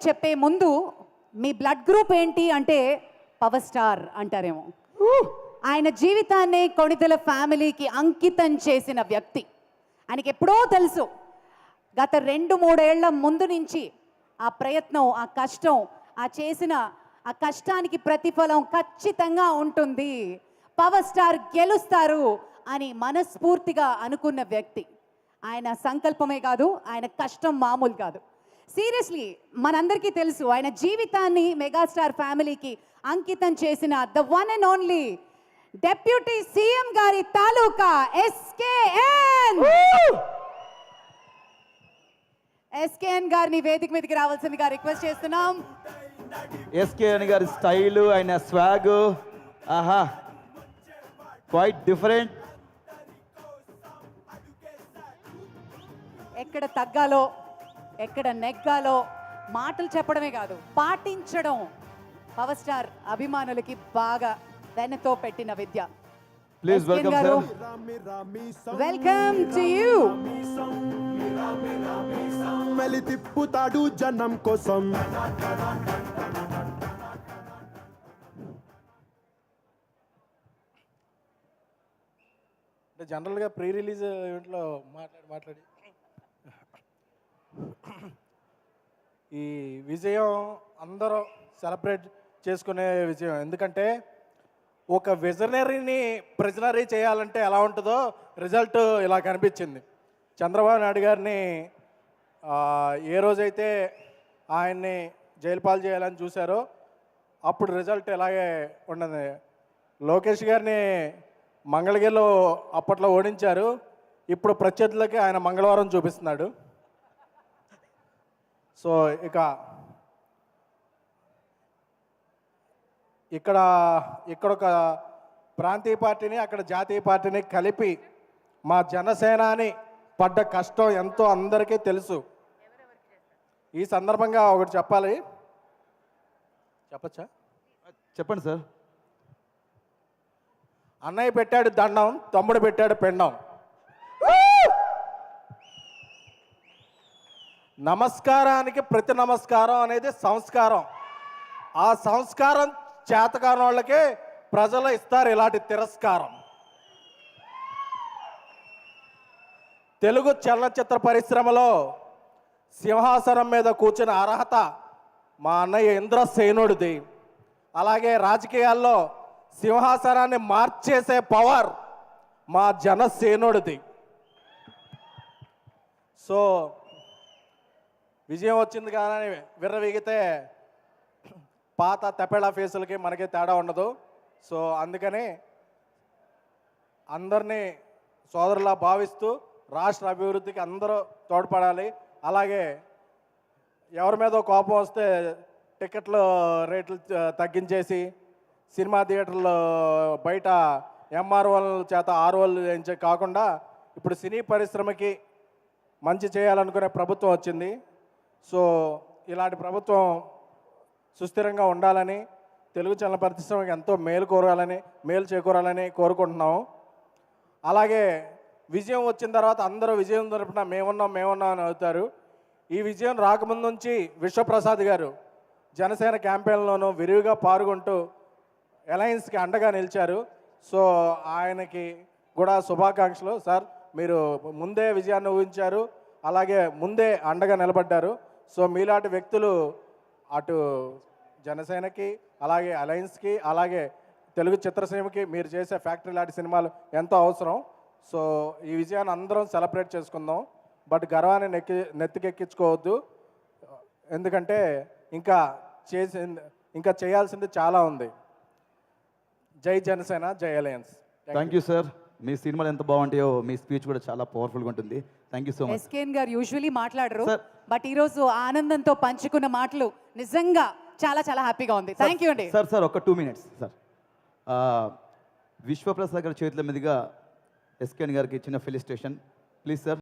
చెప్పే ముందు మీ blood group ఏంటి అంటే పవర్ స్టార్ అంటారేమో. ఆయన జీవితాన్ని కొణిదెల ఫ్యామిలీకి అంకితం చేసిన వ్యక్తి. ఆయనకి ఎప్పుడో తెలుసు, గత 2-3 ఏళ్ల ముందు నుంచి ఆ ప్రయత్నం, ఆ కష్టం, ఆ చేసిన ఆ కష్టానికి ప్రతిఫలం ఖచ్చితంగా ఉంటుంది, పవర్ స్టార్ గెలుస్తారు అని మనస్ఫూర్తిగా అనుకున్న వ్యక్తి. ఆయన సంకల్పమే కాదు, ఆయన కష్టం మామూలు కాదు. సీరియస్లీ మనందరికీ తెలుసు, ఆయన జీవితాన్ని మెగాస్టార్ ఫ్యామిలీకి అంకితం చేసిన the one and only deputy CM గారి తాలూకా ఎస్కేఎన్ గారిని వేదిక మీదకి రావాల్సిందిగా రిక్వెస్ట్ చేస్తున్నాం. ఎస్కేఎన్ గారి స్టైలు, ఆయన స్వాగ్, ఆహా, క్వైట్ డిఫరెంట్. ఎక్కడ తగ్గాలో, ఎక్కడ నెగ్గాలో మాటలు చెప్పడమే కాదు, పాటించడం పవర్ స్టార్ అభిమానులకి బాగా వెనతో పెట్టిన విద్య. Please welcome sir. Welcome to you. మెలి తిప్పుతాడు జనం కోసం. జనరల్గా ప్రీ రిలీజ్ ఈవెంట్లో మాట్లాడి ఈ విజయం అందరూ సెలబ్రేట్ చేసుకునే విజయం. ఎందుకంటే ఒక విజనరీని ప్రిజనరీ చేయాలంటే ఎలా ఉంటుందో రిజల్ట్ ఇలా కనిపించింది. చంద్రబాబు నాయుడు గారిని ఏ రోజైతే ఆయన్ని జైలు పాలు చేయాలని చూశారో అప్పుడు రిజల్ట్ ఇలాగే ఉన్నది. లోకేష్ గారిని మంగళగిరిలో అప్పట్లో ఓడించారు, ఇప్పుడు ప్రత్యర్థులకి ఆయన మంగళవారం చూపిస్తున్నాడు. సో ఇక్కడ ఒక ప్రాంతీయ పార్టీని, అక్కడ జాతీయ పార్టీని కలిపి మా జనసేనాని పడ్డ కష్టం ఎంతో అందరికీ తెలుసు. ఈ సందర్భంగా ఒకటి చెప్పాలి. చెప్పచ్చా? చెప్పండి సార్. అన్నయ్య పెట్టాడు దండం, తమ్ముడు పెట్టాడు పెండం. నమస్కారానికి ప్రతి నమస్కారం అనేది సంస్కారం. ఆ సంస్కారం చేతకాని వాళ్ళకే ప్రజలు ఇస్తారు ఇలాంటి తిరస్కారం. తెలుగు చలనచిత్ర పరిశ్రమలో సింహాసనం మీద కూర్చున్న అర్హత మా అన్నయ్య ఇంద్రసేనుడిది. అలాగే రాజకీయాల్లో సింహాసనాన్ని మార్చేసే పవర్ మా జనసేనుడిది. సో విజయం వచ్చింది కానీ విర్రవీగితే పాత తపేళా ఫేసులకి మనకి తేడా ఉండదు. సో అందుకని అందరినీ సోదరులా భావిస్తూ రాష్ట్ర అభివృద్ధికి అందరూ తోడ్పడాలి. అలాగే ఎవరి మీద కోపం వస్తే టికెట్లు రేట్లు తగ్గించేసి సినిమా థియేటర్లు బయట ఎంఆర్ఓల చేత ఆర్ఓలు చేయించే కాకుండా ఇప్పుడు సినీ పరిశ్రమకి మంచి చేయాలనుకునే ప్రభుత్వం వచ్చింది. సో ఇలాంటి ప్రభుత్వం సుస్థిరంగా ఉండాలని, తెలుగు చలన పరిశ్రమకి ఎంతో మేలు చేకూరాలని కోరుకుంటున్నాము. అలాగే విజయం వచ్చిన తర్వాత అందరూ విజయం తరపున మేమున్నాం అని అవుతారు. ఈ విజయం రాకముందు నుంచి విశ్వప్రసాద్ గారు జనసేన క్యాంపెయిన్లోనూ విరివిగా పాల్గొంటూ అలయన్స్కి అండగా నిలిచారు. సో ఆయనకి కూడా శుభాకాంక్షలు. సార్, మీరు ముందే విజయాన్ని ఊహించారు, అలాగే ముందే అండగా నిలబడ్డారు. సో మీలాంటి వ్యక్తులు అటు జనసేనకి, అలాగే అలయన్స్కి, అలాగే తెలుగు చిత్రసీమకి మీరు చేసే ఫ్యాక్టరీ లాంటి సినిమాలు ఎంతో అవసరం. సో ఈ విజయాన్ని అందరం సెలబ్రేట్ చేసుకుందాం. బట్ గర్వాన్ని నెత్తికెక్కించుకోవద్దు, ఎందుకంటే ఇంకా చేయాల్సింది చాలా ఉంది. జై జనసేన, జై అలయన్స్. Thank you sir. మీ సినిమాలు ఎంత బాగుంటాయో మీ స్పీచ్ కూడా చాలా పవర్ఫుల్గా ఉంటుంది. Thank you so much. SKN garu usually మాట్లాడరు, బట్ ఈరోజు ఆనందంతో పంచుకున్న మాటలు నిజంగా చాలా చాలా హ్యాపీగా ఉంది. థ్యాంక్ యూ అండి. సార్ ఒక 2 minutes సార్. విశ్వప్రసాద్ గారి చేతుల మీదుగా ఎస్కేఎన్ గారికి ఇచ్చిన ఫెలిసిటేషన్ ప్లీజ్ సార్.